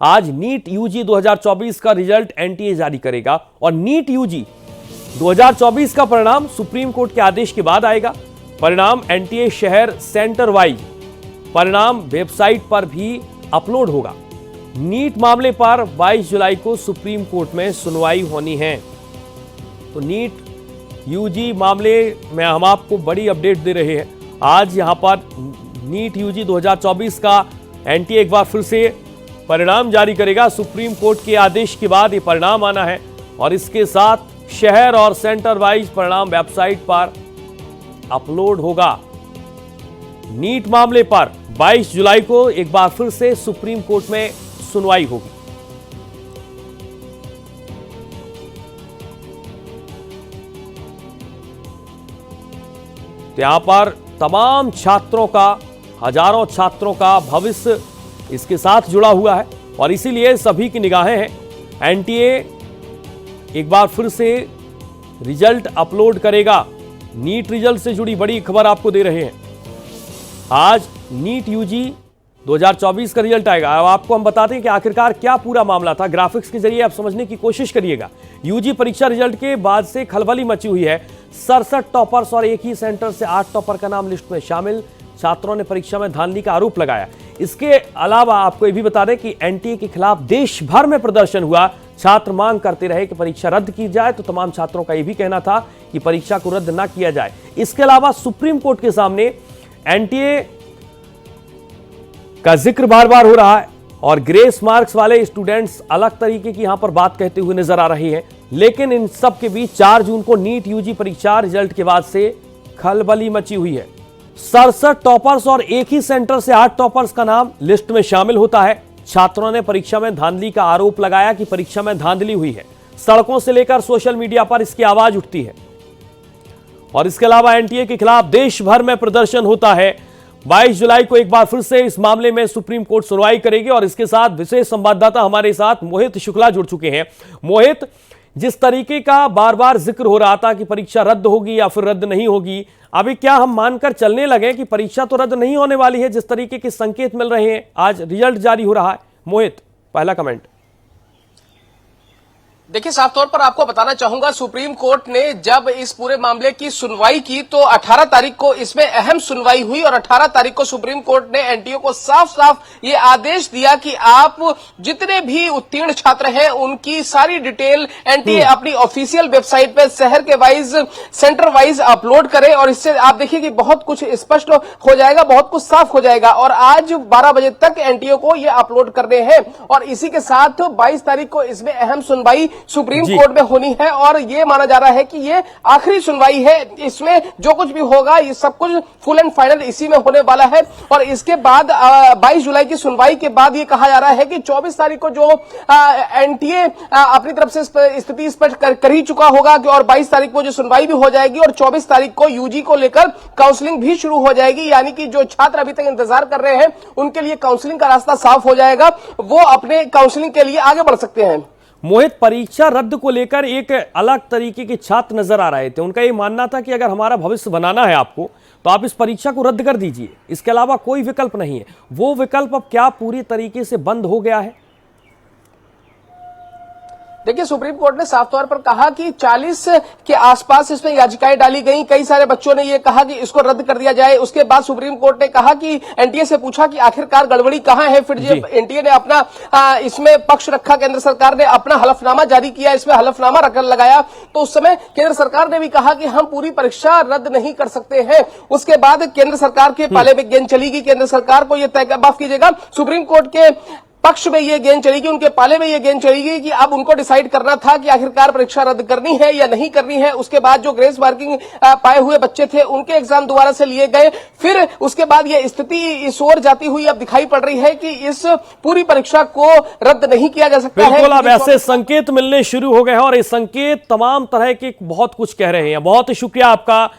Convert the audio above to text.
आज NEET UG 2024 का result NTA जारी करेगा और नीट यूजी 2024 का परिणाम सुप्रीम कोर्ट के आदेश के बाद आएगा। परिणाम एनटीए शहर सेंटर वाइज परिणाम वेबसाइट पर भी अपलोड होगा। नीट मामले पर 22 जुलाई को सुप्रीम कोर्ट में सुनवाई होनी है। तो नीट यूजी मामले में हम आपको बड़ी अपडेट दे रहे हैं। आज यहां पर नीट यूजी 2024 का एनटीए एक बार फिर से परिणाम जारी करेगा। सुप्रीम कोर्ट के आदेश के बाद ये परिणाम आना है और इसके साथ शहर और सेंटर वाइज परिणाम वेबसाइट पर अपलोड होगा। नीट मामले पर 22 जुलाई को एक बार फिर से सुप्रीम कोर्ट में सुनवाई होगी। तो यहां पर तमाम छात्रों का, हजारों छात्रों का भविष्य इसके साथ जुड़ा हुआ है और इसीलिए सभी की निगाहें हैं। एनटीए एक बार फिर से रिजल्ट अपलोड करेगा। नीट रिजल्ट से जुड़ी बड़ी खबर आपको दे रहे हैं। आज नीट यूजी 2024 का रिजल्ट आएगा। अब आपको हम बताते हैं कि आखिरकार क्या पूरा मामला था। ग्राफिक्स के जरिए आप समझने की कोशिश करिएगा। यूजी परीक्षा रिजल्ट के बाद से खलबली मची हुई है। 67 टॉपर्स और एक ही सेंटर से 8 टॉपर का नाम लिस्ट में शामिल। छात्रों ने परीक्षा में धांधली का आरोप लगाया। इसके अलावा आपको यह भी बता दें कि एनटीए के खिलाफ देश भर में प्रदर्शन हुआ। छात्र मांग करते रहे कि परीक्षा रद्द की जाए, तो तमाम छात्रों का यह भी कहना था कि परीक्षा को रद्द ना किया जाए। इसके अलावा सुप्रीम कोर्ट के सामने एनटीए का जिक्र बार बार हो रहा है और ग्रेस मार्क्स वाले स्टूडेंट्स अलग तरीके की यहां पर बात कहते हुए नजर आ रही है। लेकिन इन सब के बीच 4 जून को नीट यूजी परीक्षा रिजल्ट के बाद से खलबली मची हुई है। 67 टॉपर्स और एक ही सेंटर से 8 टॉपर्स का नाम लिस्ट में शामिल होता है। छात्रों ने परीक्षा में धांधली का आरोप लगाया कि परीक्षा में धांधली हुई है। सड़कों से लेकर सोशल मीडिया पर इसकी आवाज उठती है और इसके अलावा एनटीए के खिलाफ देश भर में प्रदर्शन होता है। 22 जुलाई को एक बार फिर से इस मामले में सुप्रीम कोर्ट सुनवाई करेगी और इसके साथ विशेष संवाददाता हमारे साथ मोहित शुक्ला जुड़ चुके हैं। मोहित, जिस तरीके का बार बार जिक्र हो रहा था कि परीक्षा रद्द होगी या फिर रद्द नहीं होगी, अभी क्या हम मानकर चलने लगे कि परीक्षा तो रद्द नहीं होने वाली है, जिस तरीके के संकेत मिल रहे हैं? आज रिजल्ट जारी हो रहा है। मोहित, पहला कमेंट। देखिए, साफ तौर पर आपको बताना चाहूंगा, सुप्रीम कोर्ट ने जब इस पूरे मामले की सुनवाई की तो 18 तारीख को इसमें अहम सुनवाई हुई और 18 तारीख को सुप्रीम कोर्ट ने एनटीए को साफ साफ ये आदेश दिया कि आप जितने भी उत्तीर्ण छात्र हैं उनकी सारी डिटेल एनटीए अपनी ऑफिशियल वेबसाइट पे शहर के वाइज, सेंटर वाइज अपलोड करे और इससे आप देखिए कि बहुत कुछ स्पष्ट हो जाएगा, बहुत कुछ साफ हो जाएगा। और आज 12 बजे तक एनटीए को ये अपलोड करने हैं और इसी के साथ 22 तारीख को इसमें अहम सुनवाई सुप्रीम कोर्ट में होनी है और ये माना जा रहा है कि ये आखिरी सुनवाई है। इसमें जो कुछ भी होगा ये सब कुछ फुल एंड फाइनल इसी में होने वाला है। और इसके बाद 22 जुलाई की सुनवाई के बाद ये कहा जा रहा है कि 24 तारीख को जो एनटीए अपनी तरफ से स्थिति स्पष्ट कर ही चुका होगा और 22 तारीख को जो सुनवाई भी हो जाएगी और 24 तारीख को यूजी को लेकर काउंसलिंग भी शुरू हो जाएगी। यानी कि जो छात्र अभी तक इंतजार कर रहे हैं उनके लिए काउंसलिंग का रास्ता साफ हो जाएगा, वो अपने काउंसलिंग के लिए आगे बढ़ सकते हैं। मोहित, परीक्षा रद्द को लेकर एक अलग तरीके के छात्र नजर आ रहे थे। उनका ये मानना था कि अगर हमारा भविष्य बनाना है आपको तो आप इस परीक्षा को रद्द कर दीजिए, इसके अलावा कोई विकल्प नहीं है। वो विकल्प अब क्या पूरी तरीके से बंद हो गया है? देखिए, सुप्रीम कोर्ट ने साफ तौर पर कहा कि 40 के आसपास इसमें याचिकाएं डाली गई। कई सारे बच्चों ने यह कहा कि इसको रद्द कर दिया जाए। उसके बाद सुप्रीम कोर्ट ने कहा कि एनटीए से पूछा कि आखिरकार गड़बड़ी कहां है। फिर एनटीए ने अपना इसमें पक्ष रखा, केंद्र सरकार ने अपना हलफनामा जारी किया, इसमें हलफनामा लगाया। तो उस समय केंद्र सरकार ने भी कहा कि हम पूरी परीक्षा रद्द नहीं कर सकते हैं। उसके बाद केंद्र सरकार के पाले में गेंद चलेगी। केंद्र सरकार को यह तय, माफ कीजिएगा, सुप्रीम कोर्ट के पक्ष में ये गेंद चलेगी, उनके पाले में ये गेंद चलेगी कि अब उनको डिसाइड करना था कि आखिरकार परीक्षा रद्द करनी है या नहीं करनी है। उसके बाद जो ग्रेस मार्किंग पाए हुए बच्चे थे उनके एग्जाम दोबारा से लिए गए। फिर उसके बाद ये स्थिति इस ओर जाती हुई अब दिखाई पड़ रही है कि इस पूरी परीक्षा को रद्द नहीं किया जा सकता है। बिल्कुल, अब ऐसे संकेत मिलने शुरू हो गए हैं और ये संकेत तमाम तरह के बहुत कुछ कह रहे हैं। बहुत शुक्रिया आपका